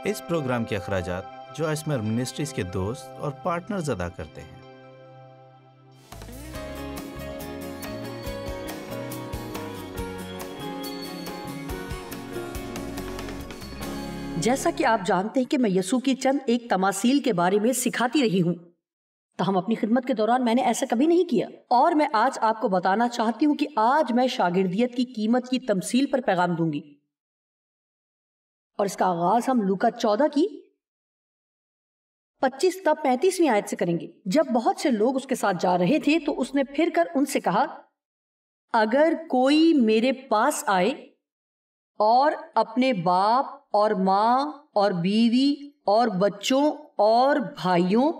اس programme کے اخراجات جو اسمر منسٹریز کے دوست اور پارٹنرز ادا کرتے ہیں۔ جیسا کہ آپ جانتے ہیں کہ میں یسوع کی چند ایک تماثیل کے بارے میں سکھاتی رہی ہوں، تاہم اپنی خدمت کے دوران میں نے ایسا کبھی نہیں کیا، اور میں آج آپ کو بتانا چاہتی ہوں کہ آج میں شاگردیت کی قیمت کی تمثیل پر پیغام دوں گی، اور اس کا آغاز ہم لوکا 14 کی 25 تا 35ویں آیت سے کریں گے۔ جب بہت سے لوگ اس کے ساتھ جا رہے تھے تو اس نے پھر کر ان سے کہا، اگر کوئی میرے پاس آئے اور اپنے باپ اور ماں اور بیوی اور بچوں اور بھائیوں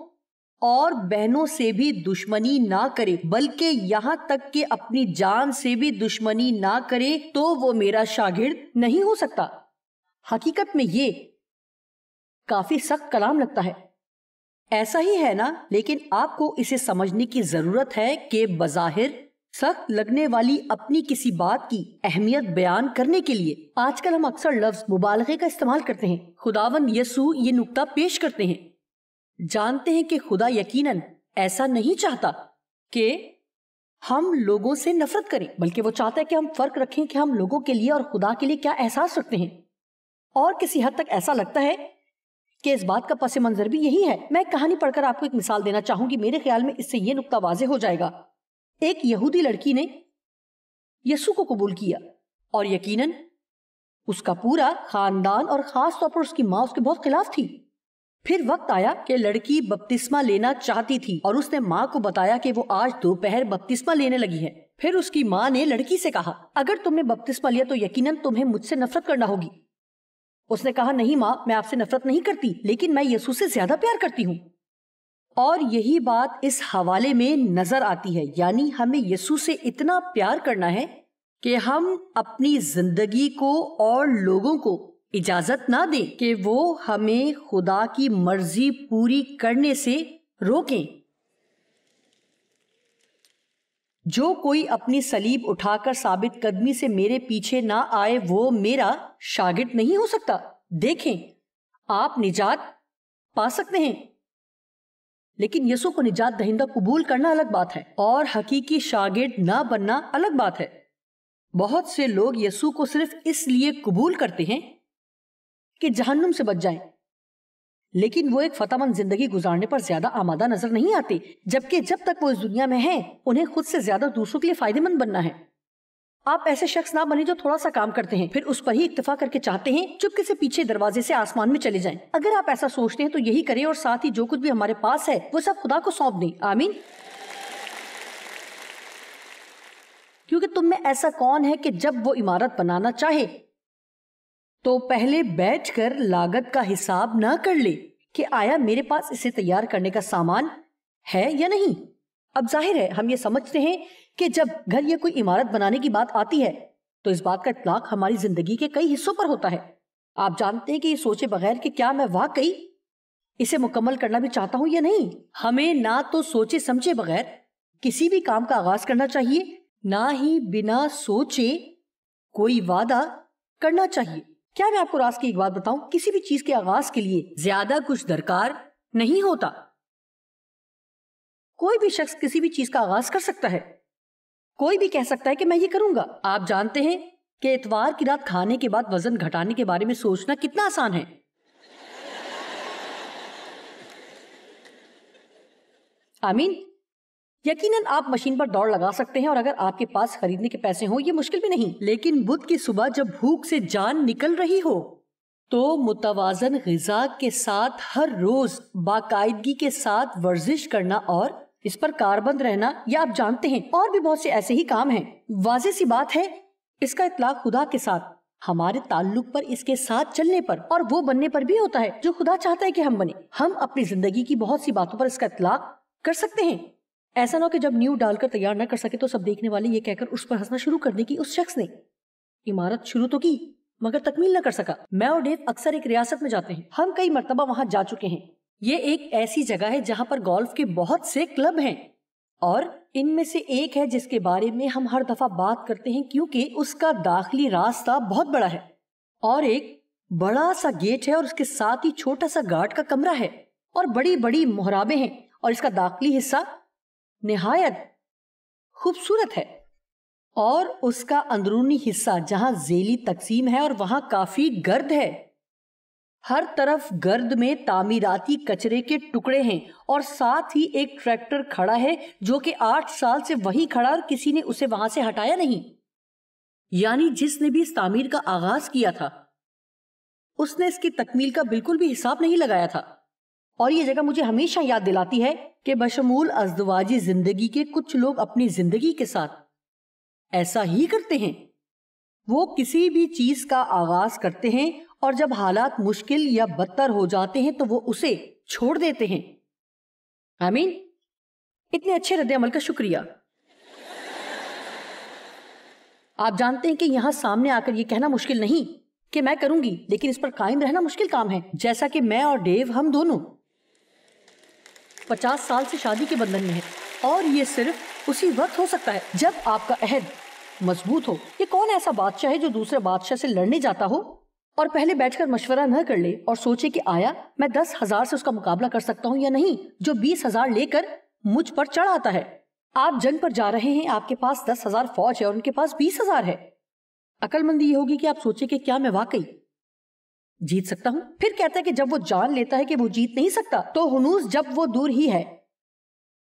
اور بہنوں سے بھی دشمنی نہ کرے، بلکہ یہاں تک کہ اپنی جان سے بھی دشمنی نہ کرے، تو وہ میرا شاگرد نہیں ہو سکتا۔ حقیقت میں یہ کافی سخت کلام لگتا ہے، ایسا ہی ہے نا؟ لیکن آپ کو اسے سمجھنے کی ضرورت ہے کہ بظاہر سخت لگنے والی اپنی کسی بات کی اہمیت بیان کرنے کے لیے آج کل ہم اکثر لفظ مبالغے کا استعمال کرتے ہیں۔ خداوند یسوع یہ نکتہ پیش کرتے ہیں، جانتے ہیں کہ خدا یقیناً ایسا نہیں چاہتا کہ ہم لوگوں سے نفرت کریں، بلکہ وہ چاہتا ہے کہ ہم فرق رکھیں کہ ہم لوگوں کے لیے اور خدا کے لیے کیا احساس رکھتے ہیں، اور کسی حد تک ایسا لگتا ہے کہ اس بات کا پس منظر بھی یہی ہے۔ میں ایک کہانی پڑھ کر آپ کو ایک مثال دینا چاہوں گی، میرے خیال میں اس سے یہ نکتہ واضح ہو جائے گا۔ ایک یہودی لڑکی نے یسوع کو قبول کیا، اور یقیناً اس کا پورا خاندان اور خاص طور پر اس کی ماں اس کے بہت خلاف تھی۔ پھر وقت آیا کہ لڑکی بپتسمہ لینا چاہتی تھی، اور اس نے ماں کو بتایا کہ وہ آج دوپہر بپتسمہ لینے لگی ہے۔ پھر اس کی ماں نے لڑکی سے کہا، اگر تم نے بپتسمہ لیا تو یقیناً تمہیں مجھ سے نفرت کرنا ہوگی۔ اس نے کہا، نہیں ماں، میں آپ سے نفرت نہیں کرتی، لیکن میں یسوع سے زیادہ پیار کرتی ہوں۔ اور یہی بات اس حوالے میں نظر آتی ہے، یعنی ہمیں یسوع سے اتنا پیار کرنا ہے کہ ہم اپنی زندگی کو اور لوگوں کو اجازت نہ دیں کہ وہ ہمیں خدا کی مرضی پوری کرنے سے روکیں۔ جو کوئی اپنی صلیب اٹھا کر ثابت قدمی سے میرے پیچھے نہ آئے وہ میرا شاگرد نہیں ہو سکتا۔ دیکھیں، آپ نجات پا سکتے ہیں، لیکن یسوع کو نجات دہندہ قبول کرنا الگ بات ہے، اور حقیقی شاگرد نہ بننا الگ بات ہے۔ بہت سے لوگ یسوع کو صرف اس لیے قبول کرتے ہیں کہ جہنم سے بچ جائیں، لیکن وہ ایک فتح مند زندگی گزارنے پر زیادہ آمادہ نظر نہیں آتے، جبکہ جب تک وہ اس دنیا میں ہیں انہیں خود سے زیادہ دوسروں کے لیے فائدہ مند بننا ہے۔ آپ ایسے شخص نہ بنیں جو تھوڑا سا کام کرتے ہیں پھر اس پر ہی اکتفا کر کے چاہتے ہیں چپکے سے پیچھے دروازے سے آسمان میں چلے جائیں۔ اگر آپ ایسا سوچتے ہیں تو یہی کریں، اور ساتھ ہی جو کچھ بھی ہمارے پاس ہے وہ سب خدا کو سونپ دیں۔ آمین۔ کیونکہ تم میں ایسا کون ہے کہ جب وہ عمارت بنانا چاہے تو پہلے بیٹھ کر لاگت کا حساب نہ کر لے کہ آیا میرے پاس اسے تیار کرنے کا سامان ہے یا نہیں؟ اب ظاہر ہے ہم یہ سمجھتے ہیں کہ جب گھر یا کوئی عمارت بنانے کی بات آتی ہے تو اس بات کا اطلاق ہماری زندگی کے کئی حصوں پر ہوتا ہے۔ آپ جانتے ہیں کہ یہ سوچے بغیر کہ کیا میں واقعی اسے مکمل کرنا بھی چاہتا ہوں یا نہیں۔ ہمیں نہ تو سوچے سمجھے بغیر کسی بھی کام کا آغاز کرنا چاہیے، نہ ہی بنا سوچے کوئی وعدہ کرنا چاہیے۔ کیا میں آپ کو راز کی ایک بات بتاؤں؟ کسی بھی چیز کے آغاز کے لیے زیادہ کچھ درکار نہیں ہوتا۔ کوئی بھی شخص کسی بھی چیز کا آغاز کر سکتا ہے، کوئی بھی کہہ سکتا ہے کہ میں یہ کروں گا۔ آپ جانتے ہیں کہ اتوار کی رات کھانے کے بعد وزن گھٹانے کے بارے میں سوچنا کتنا آسان ہے۔ آمین۔ یقیناً آپ مشین پر دوڑ لگا سکتے ہیں، اور اگر آپ کے پاس خریدنے کے پیسے ہوں یہ مشکل بھی نہیں، لیکن بدھ کی صبح جب بھوک سے جان نکل رہی ہو تو متوازن غذا کے ساتھ ہر روز باقاعدگی کے ساتھ ورزش کرنا اور اس پر کاربند رہنا، یا آپ جانتے ہیں اور بھی بہت سے ایسے ہی کام ہیں۔ واضح سی بات ہے اس کا اطلاق خدا کے ساتھ ہمارے تعلق پر، اس کے ساتھ چلنے پر اور وہ بننے پر بھی ہوتا ہے جو خدا چاہتا ہے کہ ہم بنیں۔ ہم اپنی زندگی کی بہت سی باتوں پر اس کا اطلاق کر سکتے ہیں۔ ایسا نہ ہو کہ جب نیو ڈال کر تیار نہ کر سکے تو سب دیکھنے والے یہ کہہ کر اس پر ہنسنا شروع کر دیں کہ اس شخص نے عمارت شروع تو کی مگر تکمیل نہ کر سکا۔ میں اور ڈیو اکثر ایک ریاست میں جاتے ہیں، ہم کئی مرتبہ وہاں جا چکے ہیں۔ یہ ایک ایسی جگہ ہے جہاں پر گولف کے بہت سے کلب ہیں، اور ان میں سے ایک ہے جس کے بارے میں ہم ہر دفعہ بات کرتے ہیں کیونکہ اس کا داخلی راستہ بہت بڑا ہے، اور ایک بڑا سا گیٹ ہے اور اس کے ساتھ ہی چھوٹا سا گارڈ کا کمرہ ہے اور بڑی بڑی محرابیں ہیں، اور اس کا داخلی حصہ نہایت خوبصورت ہے، اور اس کا اندرونی حصہ جہاں ذیلی تقسیم ہے اور وہاں کافی گرد ہے، ہر طرف گرد میں تعمیراتی کچرے کے ٹکڑے ہیں، اور ساتھ ہی ایک ٹریکٹر کھڑا ہے جو کہ 8 سال سے وہیں کھڑا اور کسی نے اسے وہاں سے ہٹایا نہیں۔ یعنی جس نے بھی اس تعمیر کا آغاز کیا تھا اس نے اس کی تکمیل کا بالکل بھی حساب نہیں لگایا تھا۔ اور یہ جگہ مجھے ہمیشہ یاد دلاتی ہے کہ بشمول ازدواجی زندگی کے کچھ لوگ اپنی زندگی کے ساتھ ایسا ہی کرتے ہیں، وہ کسی بھی چیز کا آغاز کرتے ہیں اور جب حالات مشکل یا بدتر ہو جاتے ہیں تو وہ اسے چھوڑ دیتے ہیں۔ آمین۔ اتنے اچھے رد عمل کا شکریہ۔ آپ جانتے ہیں کہ یہاں سامنے آ کر یہ کہنا مشکل نہیں کہ میں کروں گی، لیکن اس پر قائم رہنا مشکل کام ہے، جیسا کہ میں اور ڈیو ہم دونوں 50 سال سے شادی کے بندھن میں ہیں، اور یہ صرف اسی وقت ہو سکتا ہے جب آپ کا عہد مضبوط ہو۔ یہ کون ایسا بادشاہ ہے جو دوسرے بادشاہ سے لڑنے جاتا ہو اور پہلے بیٹھ کر مشورہ نہ کر لے اور سوچے کہ آیا میں 10,000 سے اس کا مقابلہ کر سکتا ہوں یا نہیں، جو 20,000 لے کر مجھ پر چڑھ آتا ہے۔ آپ جنگ پر جا رہے ہیں، آپ کے پاس 10,000 فوج ہے اور ان کے پاس 20,000 ہے۔ عقل مندی یہ ہوگی کہ آپ سوچیں کہ کیا میں واقعی جیت سکتا ہوں؟ پھر کہتا ہے کہ جب وہ جان لیتا ہے کہ وہ جیت نہیں سکتا تو ہنوز جب وہ دور ہی ہے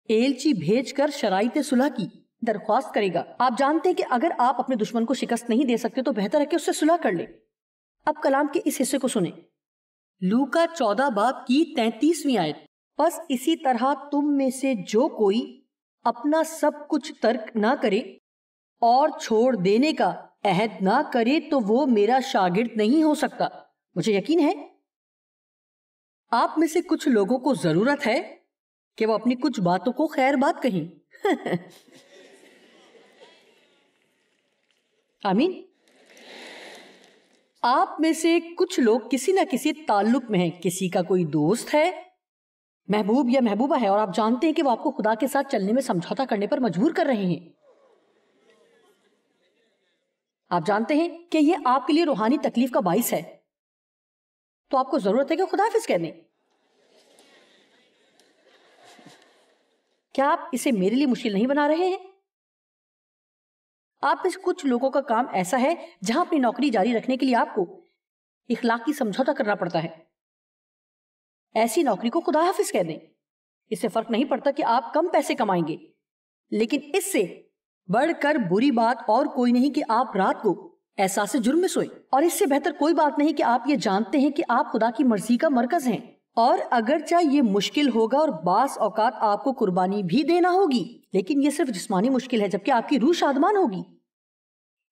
ایلچی بھیج کر شرائط صلح کی درخواست کرے گا۔ آپ جانتے ہیں کہ اگر آپ اپنے دشمن کو شکست نہیں دے سکتے تو بہتر ہے کہ اس سے صلح کر لیں۔ اب کلام کے اس حصے کو سنیں، لوکا 14 باب کی 33ویں آیت۔ بس اسی طرح تم میں سے جو کوئی اپنا سب کچھ ترک نہ کرے اور چھوڑ دینے کا عہد نہ کرے تو وہ میرا شاگرد نہیں ہو سکتا۔ مجھے یقین ہے آپ میں سے کچھ لوگوں کو ضرورت ہے کہ وہ اپنی کچھ باتوں کو خیر بات کہیں۔ آمین۔ آپ میں سے کچھ لوگ کسی نہ کسی تعلق میں ہیں، کسی کا کوئی دوست ہے، محبوب یا محبوبہ ہے، اور آپ جانتے ہیں کہ وہ آپ کو خدا کے ساتھ چلنے میں سمجھوتا کرنے پر مجبور کر رہے ہیں۔ آپ جانتے ہیں کہ یہ آپ کے لیے روحانی تکلیف کا باعث ہے، تو آپ کو ضرورت ہے کہ خدا حافظ کہہ دیں۔ کیا آپ اسے میرے لیے مشکل نہیں بنا رہے ہیں؟ آپ میں سے کچھ لوگوں کا کام ایسا ہے جہاں اپنی نوکری جاری رکھنے کے لیے آپ کو اخلاقی سمجھوتا کرنا پڑتا ہے۔ ایسی نوکری کو خدا حافظ کہہ دیں۔ اس سے فرق نہیں پڑتا کہ آپ کم پیسے کمائیں گے، لیکن اس سے بڑھ کر بری بات اور کوئی نہیں کہ آپ رات کو احساس جرم میں سوئیں، اور اس سے بہتر کوئی بات نہیں کہ آپ یہ جانتے ہیں کہ آپ خدا کی مرضی کا مرکز ہیں، اور اگرچہ یہ مشکل ہوگا اور بعض اوقات آپ کو قربانی بھی دینا ہوگی، لیکن یہ صرف جسمانی مشکل ہے جبکہ آپ کی روح شادمان ہوگی۔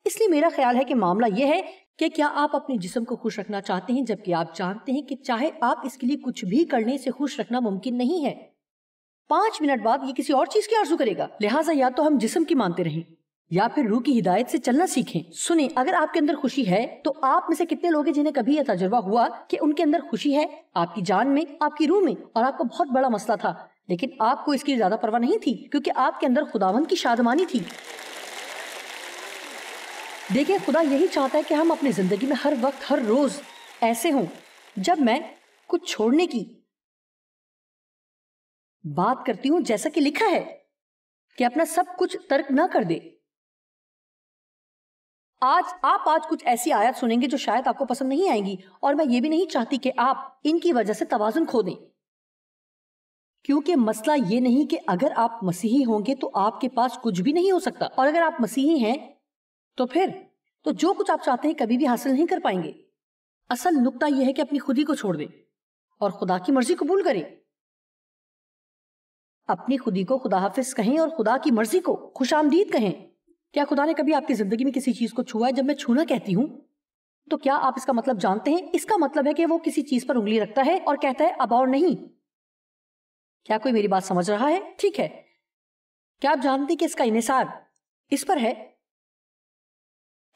اس لیے میرا خیال ہے کہ معاملہ یہ ہے کہ کیا آپ اپنے جسم کو خوش رکھنا چاہتے ہیں جبکہ آپ جانتے ہیں کہ چاہے آپ اس کے لیے کچھ بھی کرنے سے خوش رکھنا ممکن نہیں ہے۔ 5 منٹ بعد یہ کسی اور چیز کی آرزو کرے گا، لہٰذا یا تو ہم جسم کی مانتے رہیں یا پھر روح کی ہدایت سے چلنا سیکھیں۔ سنیں، اگر آپ کے اندر خوشی ہے تو آپ میں سے کتنے لوگ ہیں جنہیں کبھی یہ تجربہ ہوا کہ ان کے اندر خوشی ہے، آپ کی جان میں، آپ کی روح میں، اور آپ کو بہت بڑا مسئلہ تھا لیکن آپ کو اس کی زیادہ پرواہ نہیں تھی کیونکہ آپ کے اندر خداوند کی شادمانی تھی۔ دیکھیں، خدا یہی چاہتا ہے کہ ہم اپنی زندگی میں ہر وقت ہر روز ایسے ہوں۔ جب میں کچھ چھوڑنے کی بات کرتی ہوں، جیسا کہ لکھا ہے کہ اپنا سب کچھ ترک نہ کر دے۔ آج کچھ ایسی آیات سنیں گے جو شاید آپ کو پسند نہیں آئیں گی، اور میں یہ بھی نہیں چاہتی کہ آپ ان کی وجہ سے توازن کھو دیں، کیونکہ مسئلہ یہ نہیں کہ اگر آپ مسیحی ہوں گے تو آپ کے پاس کچھ بھی نہیں ہو سکتا، اور اگر آپ مسیحی ہیں تو پھر تو جو کچھ آپ چاہتے ہیں کبھی بھی حاصل نہیں کر پائیں گے۔ اصل نقطہ یہ ہے کہ اپنی خودی کو چھوڑ دیں اور خدا کی مرضی قبول کریں۔ اپنی خودی کو خدا حافظ کہیں اور خدا کی مرضی کو خوش آمدید کہیں۔ کیا خدا نے کبھی آپ کی زندگی میں کسی چیز کو چھوا ہے؟ جب میں چھونا کہتی ہوں تو کیا آپ اس کا مطلب جانتے ہیں؟ اس کا مطلب ہے کہ وہ کسی چیز پر انگلی رکھتا ہے اور کہتا ہے اب اور نہیں۔ کیا کوئی میری بات سمجھ رہا ہے؟ ٹھیک ہے۔ کیا آپ جانتے ہیں کہ اس کا انحصار اس پر ہے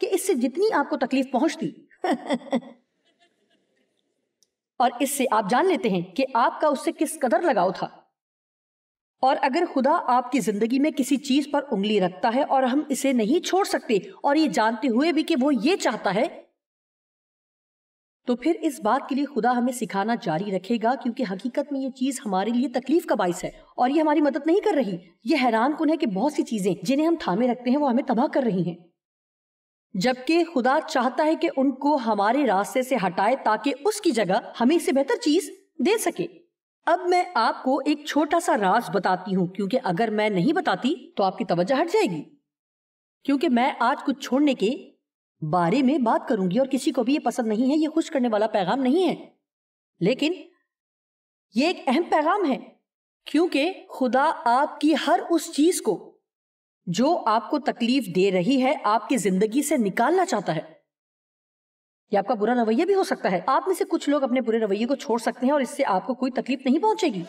کہ اس سے جتنی آپ کو تکلیف پہنچتی اور اس سے آپ جان لیتے ہیں کہ آپ کا اس سے کس قدر لگاؤ تھا، اور اگر خدا آپ کی زندگی میں کسی چیز پر انگلی رکھتا ہے اور ہم اسے نہیں چھوڑ سکتے، اور یہ جانتے ہوئے بھی کہ وہ یہ چاہتا ہے تو پھر اس بات کے لیے خدا ہمیں سکھانا جاری رکھے گا، کیونکہ حقیقت میں یہ چیز ہمارے لیے تکلیف کا باعث ہے اور یہ ہماری مدد نہیں کر رہی۔ یہ حیران کن ہے کہ بہت سی چیزیں جنہیں ہم تھامے رکھتے ہیں وہ ہمیں تباہ کر رہی ہیں، جبکہ خدا چاہتا ہے کہ ان کو ہمارے راستے سے ہٹائے تاکہ اس کی جگہ ہمیں اس سے بہتر چیز دے سکے۔ اب میں آپ کو ایک چھوٹا سا راز بتاتی ہوں، کیونکہ اگر میں نہیں بتاتی تو آپ کی توجہ ہٹ جائے گی، کیونکہ میں آج کچھ چھوڑنے کے بارے میں بات کروں گی اور کسی کو بھی یہ پسند نہیں ہے۔ یہ خوش کرنے والا پیغام نہیں ہے، لیکن یہ ایک اہم پیغام ہے، کیونکہ خدا آپ کی ہر اس چیز کو جو آپ کو تکلیف دے رہی ہے آپ کی زندگی سے نکالنا چاہتا ہے۔ یہ آپ کا برا رویہ بھی ہو سکتا ہے۔ آپ میں سے کچھ لوگ اپنے برے رویے کو چھوڑ سکتے ہیں اور اس سے آپ کو کوئی تکلیف نہیں پہنچے گی۔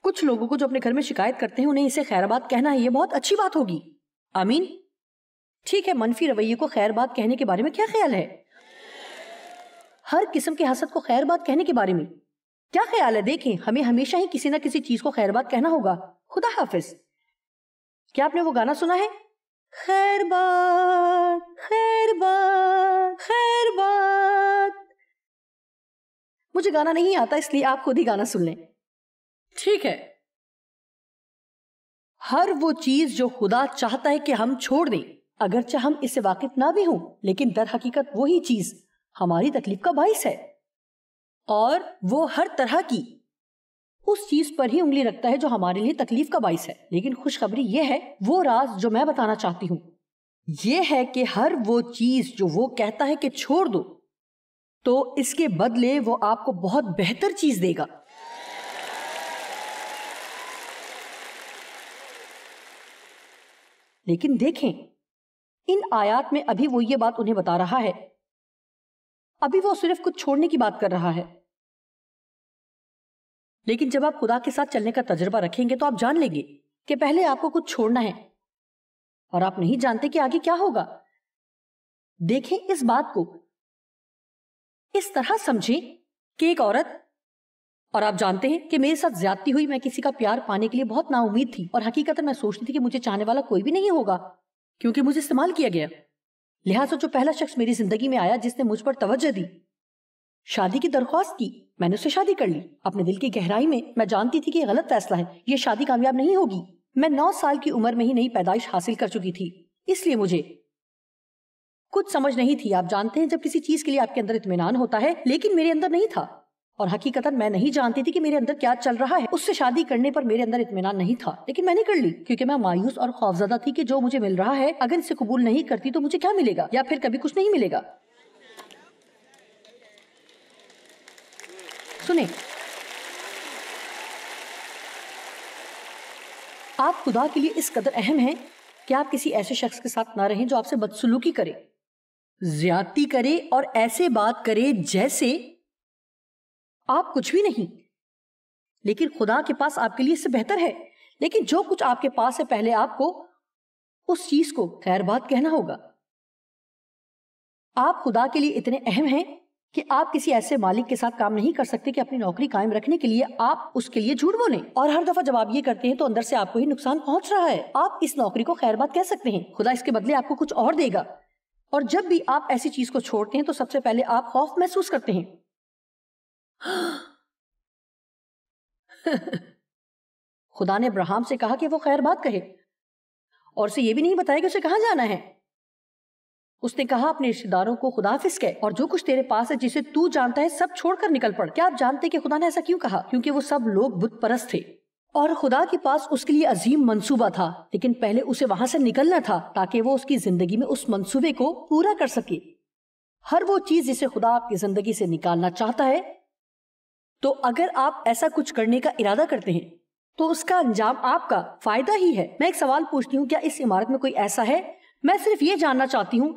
کچھ لوگوں کو جو اپنے گھر میں شکایت کرتے ہیں انہیں اسے خیر بات کہنا ہے، یہ بہت اچھی بات ہوگی۔ آمین۔ ٹھیک ہے، منفی رویے کو خیر بات کہنے کے بارے میں کیا خیال ہے؟ ہر قسم کے حسد کو خیر بات کہنے کے بارے میں کیا خیال ہے؟ دیکھیں، ہمیں ہمیشہ ہی کسی نہ کسی چیز کو خیر بات کہنا ہوگا۔ خدا حافظ۔ کیا آپ نے وہ گانا سنا ہے؟ خیر بات، خیر بات، خیر بات۔ مجھے گانا نہیں آتا، اس لیے آپ خود ہی گانا سن لیں۔ ٹھیک ہے، ہر وہ چیز جو خدا چاہتا ہے کہ ہم چھوڑ دیں، اگرچہ ہم اس سے واقف نہ بھی ہوں، لیکن در حقیقت وہی چیز ہماری تکلیف کا باعث ہے، اور وہ ہر طرح کی اس چیز پر ہی انگلی رکھتا ہے جو ہمارے لیے تکلیف کا باعث ہے۔ لیکن خوشخبری یہ ہے، وہ راز جو میں بتانا چاہتی ہوں یہ ہے کہ ہر وہ چیز جو وہ کہتا ہے کہ چھوڑ دو، تو اس کے بدلے وہ آپ کو بہت بہتر چیز دے گا۔ لیکن دیکھیں، ان آیات میں ابھی وہ یہ بات انہیں بتا رہا ہے، ابھی وہ صرف کچھ چھوڑنے کی بات کر رہا ہے، لیکن جب آپ خدا کے ساتھ چلنے کا تجربہ رکھیں گے تو آپ جان لیں گے کہ پہلے آپ کو کچھ چھوڑنا ہے اور آپ نہیں جانتے کہ آگے کیا ہوگا۔ دیکھیں، اس بات کو اس طرح سمجھیں کہ ایک عورت، اور آپ جانتے ہیں کہ میرے ساتھ زیادتی ہوئی، میں کسی کا پیار پانے کے لیے بہت نا امید تھی، اور حقیقت میں سوچتی تھی کہ مجھے چاہنے والا کوئی بھی نہیں ہوگا کیونکہ مجھے استعمال کیا گیا۔ لہٰذا جو پہلا شخص میری زندگی میں آیا جس نے مجھ پر توجہ دی، شادی کی درخواست کی، میں نے اس سے شادی کر لی۔ اپنے دل کی گہرائی میں میں جانتی تھی کہ یہ غلط فیصلہ ہے، یہ شادی کامیاب نہیں ہوگی۔ میں 9 سال کی عمر میں ہی نئی پیدائش حاصل کر چکی تھی، اس لیے مجھے کچھ سمجھ نہیں تھی۔ آپ جانتے ہیں جب کسی چیز کے لیے آپ کے اندر اطمینان ہوتا ہے، لیکن میرے اندر نہیں تھا، اور حقیقتاً میں نہیں جانتی تھی کہ میرے اندر کیا چل رہا ہے۔ اس سے شادی کرنے پر میرے اندر اطمینان نہیں تھا، لیکن میں نے کر لی کیونکہ میں مایوس اور خوفزدہ تھی کہ جو مجھے مل رہا ہے اگر اسے قبول نہیں کرتی تو مجھے کیا ملے گا، یا پھر کبھی کچھ نہیں ملے گا۔ سنیں، آپ خدا کے لیے اس قدر اہم ہیں کہ آپ کسی ایسے شخص کے ساتھ نہ رہیں جو آپ سے بدسلوکی کرے، زیادتی کرے اور ایسے بات کرے جیسے آپ کچھ بھی نہیں۔ لیکن خدا کے پاس آپ کے لیے اس سے بہتر ہے۔ لیکن جو کچھ آپ کے پاس ہے، پہلے آپ کو اس چیز کو خیر بات کہنا ہوگا۔ آپ خدا کے لیے اتنے اہم ہیں کہ آپ کسی ایسے مالک کے ساتھ کام نہیں کر سکتے کہ اپنی نوکری قائم رکھنے کے لیے آپ اس کے لیے جھوٹ بولیں، اور ہر دفعہ جب آپ یہ کرتے ہیں تو اندر سے آپ کو ہی نقصان پہنچ رہا ہے۔ آپ اس نوکری کو خیر بات کہہ سکتے ہیں، خدا اس کے بدلے آپ کو کچھ اور دے گا۔ اور جب بھی آپ ایسی چیز کو چھوڑتے ہیں تو سب سے پہلے آپ خوف محسوس کرتے ہیں۔ خدا نے ابراہیم سے کہا کہ وہ خیر بات کہے، اور اسے یہ بھی نہیں بتایا کہ اسے کہاں جانا ہے۔ اس نے کہا اپنے رشتہ داروں کو خدا حافظ کہے، اور جو کچھ تیرے پاس ہے جسے تو جانتا ہے سب چھوڑ کر نکل پڑ۔ کیا آپ جانتے کہ خدا نے ایسا کیوں کہا؟ کیونکہ وہ سب لوگ بت پرست تھے، اور خدا کے پاس اس کے لیے عظیم منصوبہ تھا، لیکن پہلے اسے وہاں سے نکلنا تھا تاکہ وہ اس کی زندگی میں اس منصوبے کو پورا کر سکے۔ ہر وہ چیز جسے خدا آپ کی زندگی سے نکالنا چاہتا ہے، تو اگر آپ ایسا کچھ کرنے کا ارادہ کرتے ہیں تو اس کا انجام آپ کا فائدہ ہی ہے۔ میں ایک سوال پوچھتی ہوں، کیا اس عمارت میں کوئی ایسا ہے؟ میں صرف یہ جاننا چاہتی ہوں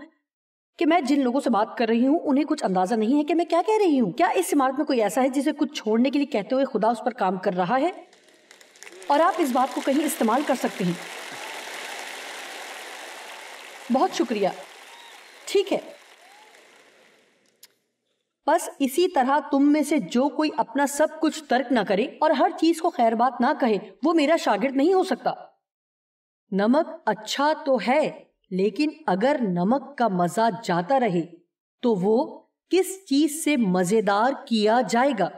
کہ میں جن لوگوں سے بات کر رہی ہوں انہیں کچھ اندازہ نہیں ہے کہ میں کیا کہہ رہی ہوں۔ کیا اس عمارت میں کوئی ایسا ہے جسے کچھ چھوڑنے کے لیے کہتے ہوئے خدا اس پر کام کر رہا ہے، اور آپ اس بات کو کہیں استعمال کر سکتے ہیں؟ بہت شکریہ۔ ٹھیک ہے، بس اسی طرح تم میں سے جو کوئی اپنا سب کچھ ترک نہ کرے اور ہر چیز کو خیر بات نہ کہے، وہ میرا شاگرد نہیں ہو سکتا۔ نمک اچھا تو ہے، لیکن اگر نمک کا مزہ جاتا رہے تو وہ کس چیز سے مزیدار کیا جائے گا؟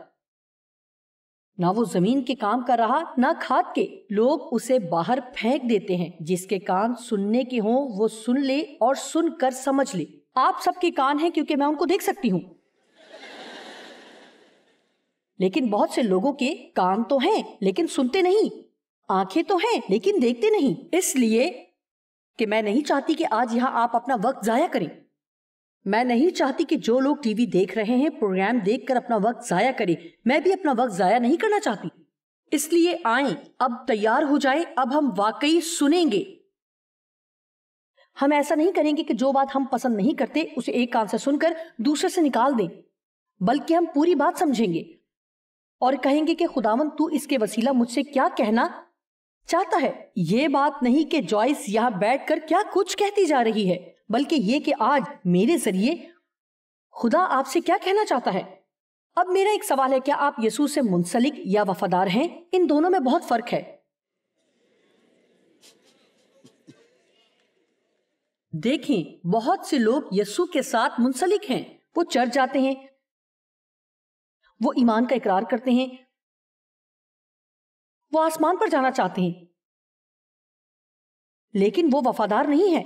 نہ وہ زمین کے کام کر رہا نہ کھاد کے. لوگ اسے باہر پھینک دیتے ہیں. جس کے کان سننے کے ہوں وہ سن لے اور سن کر سمجھ لے. آپ سب کے کان ہیں کیونکہ میں ان کو دیکھ سکتی ہوں، لیکن بہت سے لوگوں کے کان تو ہیں لیکن سنتے نہیں، آنکھیں تو ہیں لیکن دیکھتے نہیں. اس لیے کہ میں نہیں چاہتی کہ آج یہاں آپ اپنا وقت ضائع کریں. میں نہیں چاہتی کہ جو لوگ ٹی وی دیکھ رہے ہیں پروگرام دیکھ کر اپنا وقت ضائع کریں. میں بھی اپنا وقت ضائع نہیں کرنا چاہتی. اس لیے آئیں، اب تیار ہو جائیں، اب ہم واقعی سنیں گے. ہم ایسا نہیں کریں گے کہ جو بات ہم پسند نہیں کرتے اسے ایک کان سے سن کر دوسرے سے نکال دیں، بلکہ ہم پوری بات سمجھیں گے اور کہیں گے کہ خداوند تو اس کے وسیلہ مجھ سے کیا کہنا چاہتا ہے. یہ بات نہیں کہ جوائس یہاں بیٹھ کر کیا کچھ کہتی جا رہی ہے، بلکہ یہ کہ آج میرے ذریعے خدا آپ سے کیا کہنا چاہتا ہے. اب میرا ایک سوال ہے، کیا آپ یسوع سے منسلک یا وفادار ہیں؟ ان دونوں میں بہت فرق ہے. دیکھیں، بہت سے لوگ یسوع کے ساتھ منسلک ہیں. وہ چرچ جاتے ہیں، وہ ایمان کا اقرار کرتے ہیں، وہ آسمان پر جانا چاہتے ہیں، لیکن وہ وفادار نہیں ہے.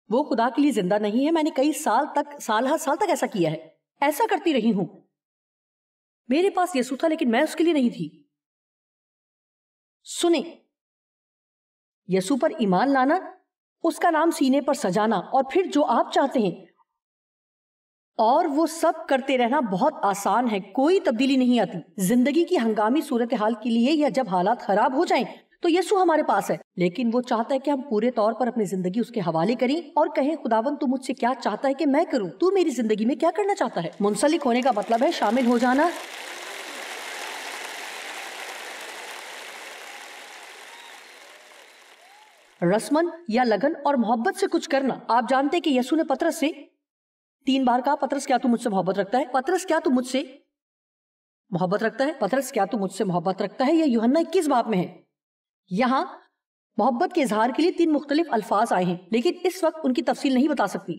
وہ خدا کے لیے زندہ نہیں ہے. میں نے کئی سال تک ایسا کیا ہے، ایسا کرتی رہی ہوں. میرے پاس یسوع تھا لیکن میں اس کے لیے نہیں تھی. سنیں، یسوع پر ایمان لانا، اس کا نام سینے پر سجانا اور پھر جو آپ چاہتے ہیں اور وہ سب کرتے رہنا بہت آسان ہے. کوئی تبدیلی نہیں آتی. زندگی کی ہنگامی صورتحال کے لیے یا جب حالات خراب ہو جائیں تو یسوع ہمارے پاس ہے، لیکن وہ چاہتا ہے کہ ہم پورے طور پر اپنی زندگی اس کے حوالے کریں اور کہیں خداوند تو مجھ سے کیا چاہتا ہے کہ میں کروں، تو میری زندگی میں کیا کرنا چاہتا ہے. منسلک ہونے کا مطلب ہے شامل ہو جانا. رسمن یا لگن اور محبت سے کچھ کرنا. آپ جانتے کہ یسوع نے پطرس سے 3 بار کہا، پطرس کیا تو مجھ سے محبت رکھتا ہے؟ پطرس کیا تو مجھ سے محبت رکھتا ہے؟ پطرس کیا تو مجھ سے محبت رکھتا ہے؟ یہ یوحنا 21 باب میں ہے. یہاں محبت کے اظہار کے لیے 3 مختلف الفاظ آئے ہیں، لیکن اس وقت ان کی تفصیل نہیں بتا سکتی.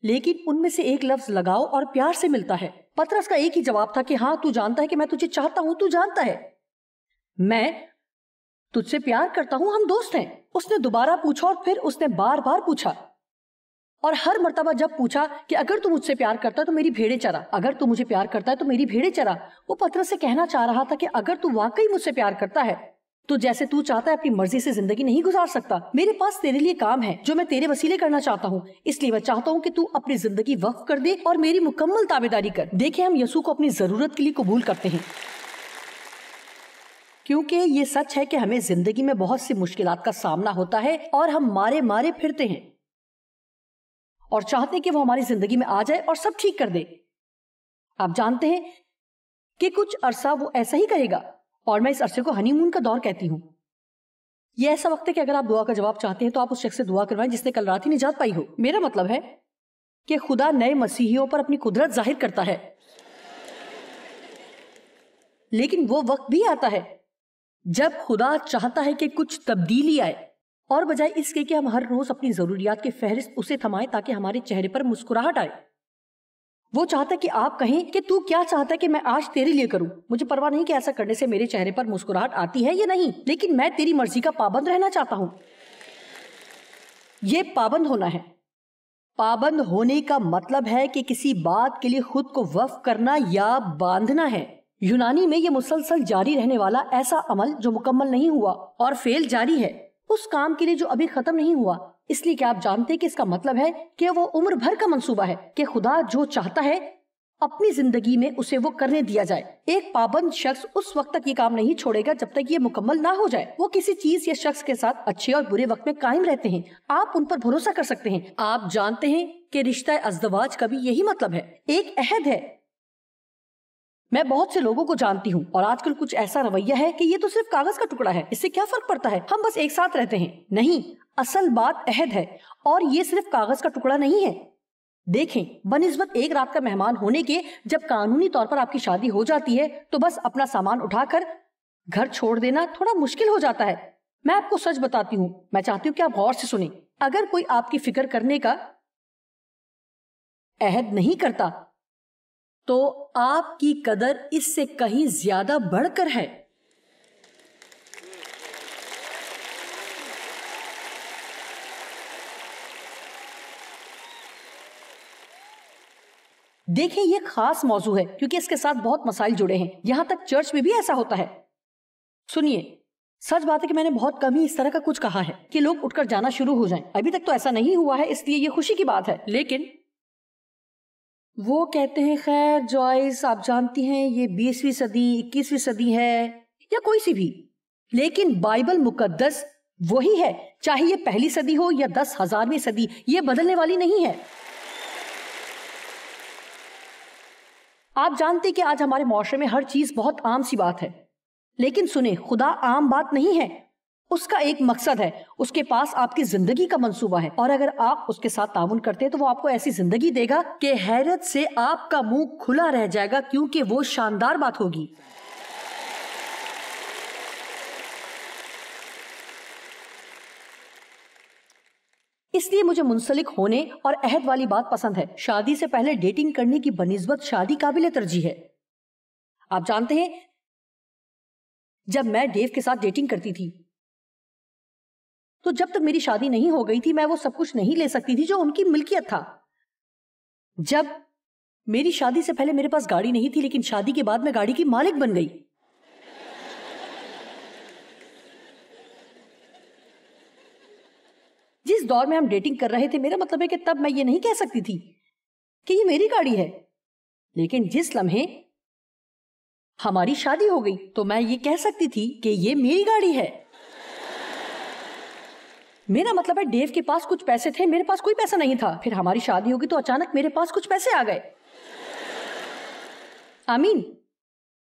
لیکن ان میں سے ایک لفظ لگاؤ اور پیار سے ملتا ہے. پطرس کا ایک ہی جواب تھا کہ ہاں تو جانتا ہے کہ میں تجھے چاہتا ہوں، تو جانتا ہے میں تجھ سے پیار کرتا ہوں، ہم دوست ہیں. اس نے دوبارہ پوچھا اور پھر اس نے بار بار پوچھا، اور ہر مرتبہ جب پوچھا کہ اگر تو مجھ سے پیار کرتا ہے تو میری بھیڑیں چرا، اگر تو مجھے پیار کرتا ہے تو میری بھیڑیں چرا. وہ پطرس سے کہنا چاہ رہا تھا کہ اگر تو واقعی مجھ سے پیار کرتا ہے تو جیسے تو چاہتا ہے اپنی مرضی سے زندگی نہیں گزار سکتا. میرے پاس تیرے لیے کام ہے جو میں تیرے وسیلے کرنا چاہتا ہوں، اس لیے میں چاہتا ہوں کہ تو اپنی زندگی وقف کر دے اور میری مکمل تابعداری کر. دیکھیں، ہم یسوع کو اپنی ضرورت کے لیے قبول کرتے ہیں کیونکہ یہ سچ ہے کہ ہمیں زندگی میں بہت سی مشکلات کا سامنا ہوتا ہے اور ہم مارے پھرتے ہیں اور چاہتے ہیں کہ وہ ہماری زندگی میں آ جائے اور سب ٹھیک کر دے. آپ جانتے ہیں کہ کچھ عرصہ وہ ایسا ہی کرے گا، اور میں اس عرصے کو ہنی مون کا دور کہتی ہوں. یہ ایسا وقت ہے کہ اگر آپ دعا کا جواب چاہتے ہیں تو آپ اس شخص سے دعا کروائیں جس نے کل رات ہی نجات پائی ہو. میرا مطلب ہے کہ خدا نئے مسیحیوں پر اپنی قدرت ظاہر کرتا ہے، لیکن وہ وقت بھی آتا ہے جب خدا چاہتا ہے کہ کچھ تبدیلی آئے، اور بجائے اس کے کہ ہم ہر روز اپنی ضروریات کی فہرست اسے تھمائیں تاکہ ہمارے چہرے پر مسکراہٹ آئے. وہ چاہتا ہے کہ آپ کہیں کہ تو کیا چاہتا ہے کہ میں آج تیرے لیے کروں. مجھے پرواہ نہیں کہ ایسا کرنے سے میرے چہرے پر مسکراہٹ آتی ہے یا نہیں، لیکن میں تیری مرضی کا پابند رہنا چاہتا ہوں. یہ پابند ہونا ہے. پابند ہونے کا مطلب ہے کہ کسی بات کے لیے خود کو وقف کرنا یا باندھنا ہے. یونانی میں یہ مسلسل جاری رہنے والا ایسا عمل جو مکمل نہیں ہوا اور فعل جاری ہے اس کام کے لیے جو ابھی ختم نہیں ہوا. اس لیے کہ آپ جانتے کہ اس کا مطلب ہے کہ وہ عمر بھر کا منصوبہ ہے کہ خدا جو چاہتا ہے اپنی زندگی میں اسے وہ کرنے دیا جائے. ایک پابند شخص اس وقت تک یہ کام نہیں چھوڑے گا جب تک یہ مکمل نہ ہو جائے. وہ کسی چیز یا شخص کے ساتھ اچھے اور برے وقت میں قائم رہتے ہیں. آپ ان پر بھروسہ کر سکتے ہیں. آپ جانتے ہیں کہ رشتہ ازدواج کا بھی یہی مطلب ہے، ایک عہد ہے. میں بہت سے لوگوں کو جانتی ہوں اور آج کل کچھ ایسا رویہ ہے کہ یہ تو صرف کاغذ کا ٹکڑا ہے، اس سے کیا فرق پڑتا ہے، ہم بس ایک ساتھ رہتے ہیں. نہیں، اصل بات عہد ہے اور یہ صرف کاغذ کا ٹکڑا نہیں ہے. دیکھیں، بنسبت ایک رات کا مہمان ہونے کے جب قانونی طور پر آپ کی شادی ہو جاتی ہے تو بس اپنا سامان اٹھا کر گھر چھوڑ دینا تھوڑا مشکل ہو جاتا ہے. میں آپ کو سچ بتاتی ہوں، میں چاہتی ہوں کہ آپ غور سے سنیں. اگر کوئی آپ کی فکر کرنے کا عہد نہیں کرتا تو آپ کی قدر اس سے کہیں زیادہ بڑھ کر ہے. دیکھیں یہ خاص موضوع ہے کیونکہ اس کے ساتھ بہت مسائل جڑے ہیں. یہاں تک چرچ میں بھی ایسا ہوتا ہے. سنیے، سچ بات ہے کہ میں نے بہت کم ہی اس طرح کا کچھ کہا ہے کہ لوگ اٹھ کر جانا شروع ہو جائیں. ابھی تک تو ایسا نہیں ہوا ہے، اس لیے یہ خوشی کی بات ہے. لیکن وہ کہتے ہیں خیر جوائس آپ جانتی ہیں یہ 20ویں صدی 21ویں صدی ہے یا کوئی سی بھی، لیکن بائبل مقدس وہی ہے، چاہے یہ پہلی صدی ہو یا 10,000ویں صدی، یہ بدلنے والی نہیں ہے. آپ جانتے کہ آج ہمارے معاشرے میں ہر چیز بہت عام سی بات ہے، لیکن سنیں خدا عام بات نہیں ہے. اس کا ایک مقصد ہے، اس کے پاس آپ کی زندگی کا منصوبہ ہے، اور اگر آپ اس کے ساتھ تعاون کرتے ہیں تو وہ آپ کو ایسی زندگی دے گا کہ حیرت سے آپ کا منہ کھلا رہ جائے گا، کیونکہ وہ شاندار بات ہوگی. اس لیے مجھے منسلک ہونے اور عہد والی بات پسند ہے. شادی سے پہلے ڈیٹنگ کرنے کی بنسبت شادی قابل ترجیح ہے. آپ جانتے ہیں جب میں ڈیو کے ساتھ ڈیٹنگ کرتی تھی تو جب تک میری شادی نہیں ہو گئی تھی میں وہ سب کچھ نہیں لے سکتی تھی جو ان کی ملکیت تھا. جب میری شادی سے پہلے میرے پاس گاڑی نہیں تھی، لیکن شادی کے بعد میں گاڑی کی مالک بن گئی. جس دور میں ہم ڈیٹنگ کر رہے تھے، میرا مطلب ہے کہ تب میں یہ نہیں کہہ سکتی تھی کہ یہ میری گاڑی ہے، لیکن جس لمحے ہماری شادی ہو گئی تو میں یہ کہہ سکتی تھی کہ یہ میری گاڑی ہے. میرا مطلب ہے ڈیو کے پاس کچھ پیسے تھے، میرے پاس کوئی پیسہ نہیں تھا. پھر ہماری شادی ہوگی تو اچانک میرے پاس کچھ پیسے آ گئے. آمین.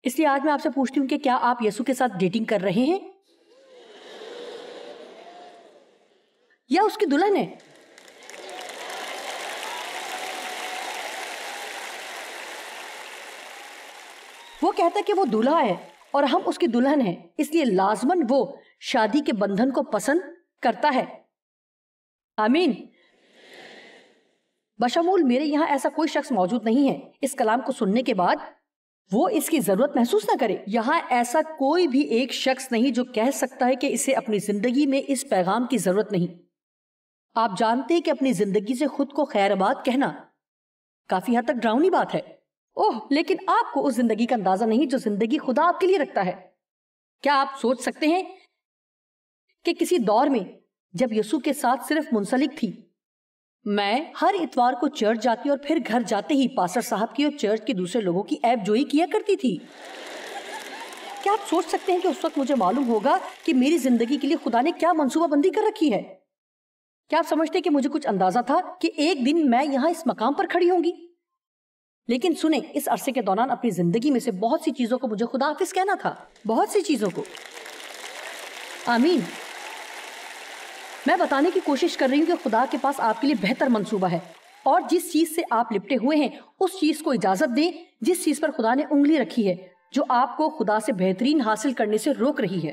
اس لیے آج میں آپ سے پوچھتی ہوں کہ کیا آپ یسوع کے ساتھ ڈیٹنگ کر رہے ہیں یا اس کی دلہن ہے؟ وہ کہتا ہے کہ وہ دولہا ہے اور ہم اس کی دلہن ہیں، اس لیے لازماً وہ شادی کے بندھن کو پسند کرتا ہے. آمین. بشمول میرے یہاں ایسا کوئی شخص موجود نہیں ہے اس کلام کو سننے کے بعد وہ اس کی ضرورت محسوس نہ کرے. یہاں ایسا کوئی بھی ایک شخص نہیں جو کہہ سکتا ہے کہ اسے اپنی زندگی میں اس پیغام کی ضرورت نہیں. آپ جانتے ہیں کہ اپنی زندگی سے خود کو خیر آباد کہنا کافی حد تک ڈراؤنی بات ہے. لیکن آپ کو اس زندگی کا اندازہ نہیں جو زندگی خدا آپ کے لیے رکھتا ہے. کیا آپ سوچ سکتے ہیں کہ کسی دور میں جب یسوع کے ساتھ صرف منسلک تھی، میں ہر اتوار کو چرچ جاتی اور پھر گھر جاتے ہی پاسٹر صاحب کی اور چرچ کے دوسرے لوگوں کی عیب جوئی کیا کرتی تھی. کیا آپ سوچ سکتے ہیں کہ اس وقت مجھے معلوم ہوگا کہ میری زندگی کے لیے خدا نے کیا منصوبہ بندی کر رکھی ہے؟ کیا آپ سمجھتے ہیں کہ مجھے کچھ اندازہ تھا کہ ایک دن میں یہاں اس مقام پر کھڑی ہوں گی؟ لیکن سنیں، اس عرصے کے دوران اپنی زندگی میں سے بہت سی چیزوں کو مجھے خدا حافظ کہنا تھا، بہت سی چیزوں کو. آمین. میں بتانے کی کوشش کر رہی ہوں کہ خدا کے پاس آپ کے لیے بہتر منصوبہ ہے، اور جس چیز سے آپ لپٹے ہوئے ہیں اس چیز کو اجازت دیں جس چیز پر خدا نے انگلی رکھی ہے، جو آپ کو خدا سے بہترین حاصل کرنے سے روک رہی ہے.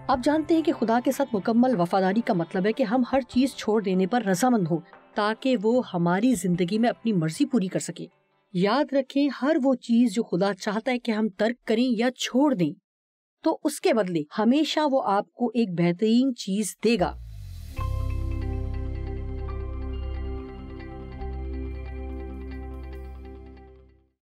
آپ جانتے ہیں کہ خدا کے ساتھ مکمل وفاداری کا مطلب ہے کہ ہم ہر چیز چھوڑ دینے پر رضامند ہوں تاکہ وہ ہماری زندگی میں اپنی مرضی پوری کر سکے. یاد رکھیں، ہر وہ چیز جو خدا چاہتا ہے کہ ہم ترک کریں یا چھوڑ دیں تو اس کے بدلے ہمیشہ وہ آپ کو ایک بہترین چیز دے گا.